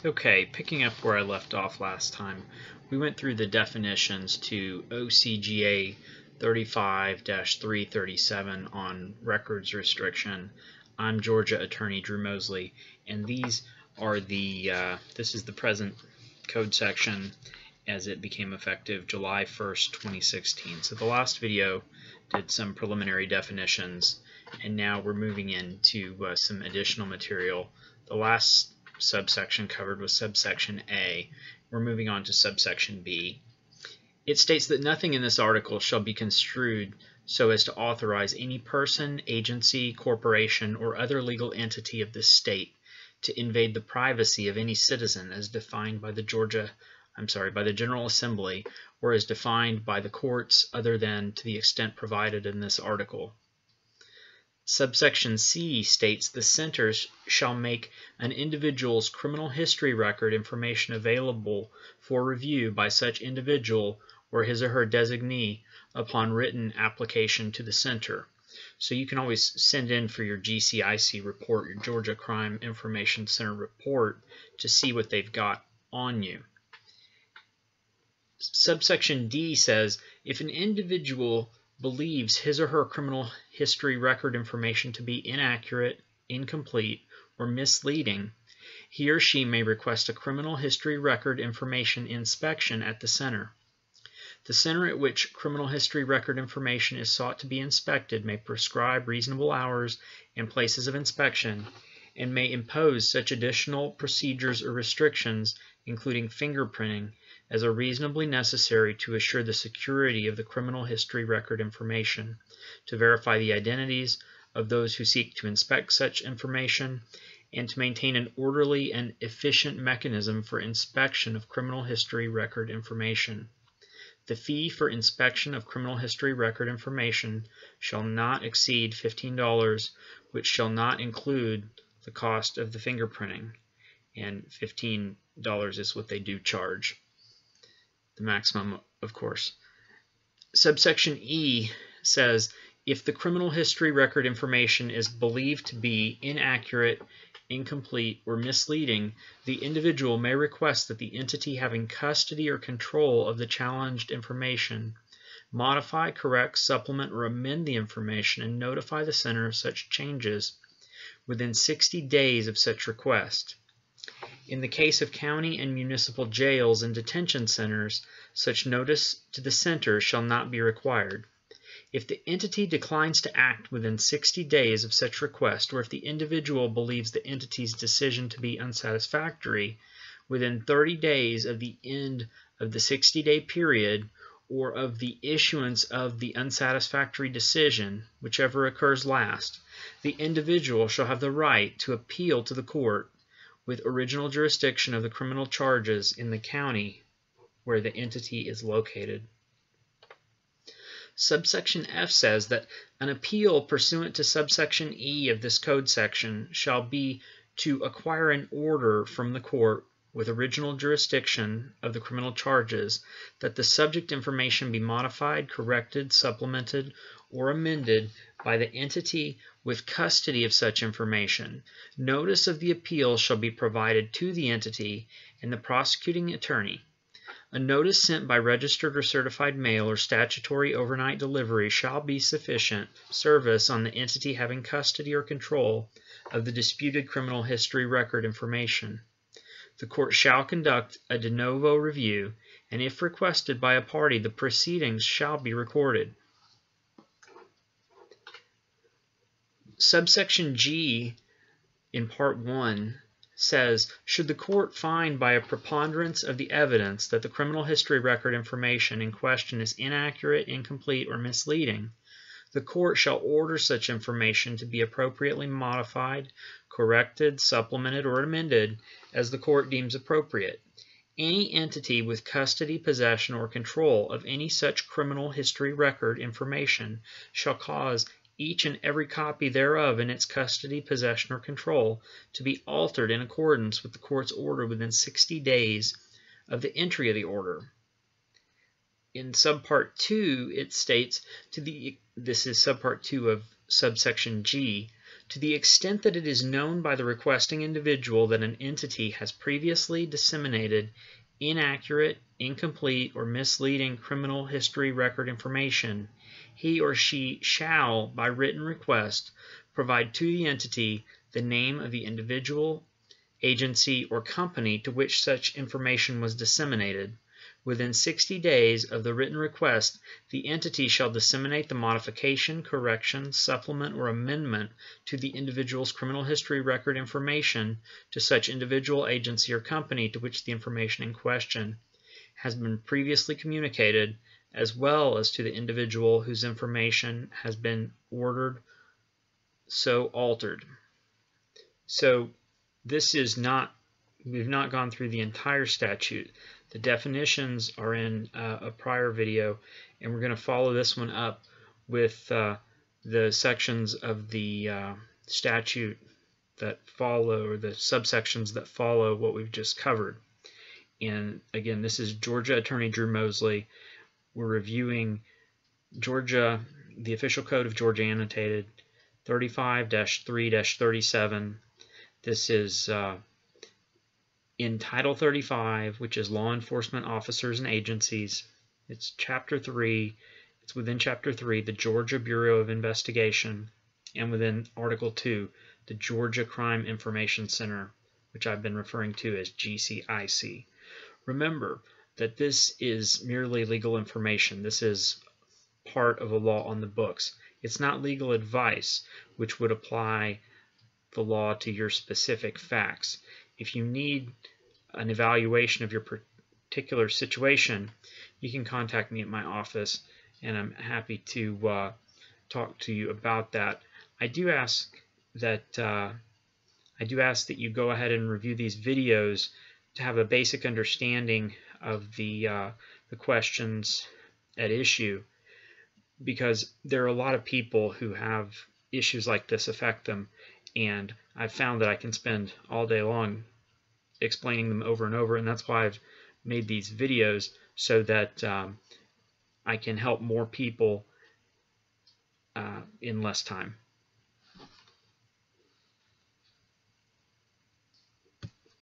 Okay, picking up where I left off last time, we went through the definitions to OCGA 35-337 on records restriction. I'm Georgia Attorney Drew Mosley, and these are this is the present code section as it became effective July 1st, 2016. So the last video did some preliminary definitions, and now we're moving into some additional material. The last subsection covered was subsection A. We're moving on to subsection B. It states that nothing in this article shall be construed so as to authorize any person, agency, corporation, or other legal entity of this state to invade the privacy of any citizen as defined by the General Assembly or as defined by the courts other than to the extent provided in this article. Subsection C states the centers shall make an individual's criminal history record information available for review by such individual or his or her designee upon written application to the center. So you can always send in for your GCIC report, your Georgia Crime Information Center report, to see what they've got on you. Subsection D says if an individual believes his or her criminal history record information to be inaccurate, incomplete, or misleading, he or she may request a criminal history record information inspection at the center. The center at which criminal history record information is sought to be inspected may prescribe reasonable hours and places of inspection and may impose such additional procedures or restrictions, including fingerprinting, as are reasonably necessary to assure the security of the criminal history record information, to verify the identities of those who seek to inspect such information, and to maintain an orderly and efficient mechanism for inspection of criminal history record information. The fee for inspection of criminal history record information shall not exceed $15, which shall not include the cost of the fingerprinting, and $15 is what they do charge. The maximum, of course. Subsection E says, if the criminal history record information is believed to be inaccurate, incomplete, or misleading, the individual may request that the entity having custody or control of the challenged information modify, correct, supplement, or amend the information and notify the center of such changes within 60 days of such request. In the case of county and municipal jails and detention centers, such notice to the center shall not be required. If the entity declines to act within 60 days of such request, or if the individual believes the entity's decision to be unsatisfactory within 30 days of the end of the 60-day period, or of the issuance of the unsatisfactory decision, whichever occurs last, the individual shall have the right to appeal to the court with original jurisdiction of the criminal charges in the county where the entity is located. Subsection F says that an appeal pursuant to subsection E of this code section shall be to acquire an order from the court with original jurisdiction of the criminal charges that the subject information be modified, corrected, supplemented, or amended by the entity with custody of such information. Notice of the appeal shall be provided to the entity and the prosecuting attorney. A notice sent by registered or certified mail or statutory overnight delivery shall be sufficient service on the entity having custody or control of the disputed criminal history record information. The court shall conduct a de novo review, and if requested by a party, the proceedings shall be recorded. Subsection G in Part 1 says, should the court find by a preponderance of the evidence that the criminal history record information in question is inaccurate, incomplete, or misleading, the court shall order such information to be appropriately modified, corrected, supplemented, or amended as the court deems appropriate. Any entity with custody, possession, or control of any such criminal history record information shall cause each and every copy thereof in its custody, possession, or control to be altered in accordance with the court's order within 60 days of the entry of the order. In subpart 2, it states, this is subpart 2 of subsection G, To the extent that it is known by the requesting individual that an entity has previously disseminated inaccurate, incomplete, or misleading criminal history record information, he or she shall, by written request, provide to the entity the name of the individual, agency, or company to which such information was disseminated. Within 60 days of the written request, the entity shall disseminate the modification, correction, supplement, or amendment to the individual's criminal history record information to such individual, agency, or company to which the information in question has been previously communicated, as well as to the individual whose information has been ordered so altered. So this is not, we've not gone through the entire statute. The definitions are in a prior video, and we're going to follow this one up with the sections of the statute that follow, or the subsections that follow what we've just covered. And again, this is Georgia Attorney Drew Mosley. We're reviewing Georgia, the Official Code of Georgia Annotated 35-3-37. This is in Title 35, which is Law Enforcement Officers and Agencies. It's Chapter 3. It's within Chapter 3, the Georgia Bureau of Investigation, and within Article 2, the Georgia Crime Information Center, which I've been referring to as GCIC. Remember that this is merely legal information. This is part of a law on the books. It's not legal advice, which would apply the law to your specific facts. If you need an evaluation of your particular situation, you can contact me at my office, and I'm happy to talk to you about that. I do ask that you go ahead and review these videos to have a basic understanding of the questions at issue, because there are a lot of people who have issues like this affect them, and I've found that I can spend all day long explaining them over and over, and that's why I've made these videos, so that I can help more people in less time.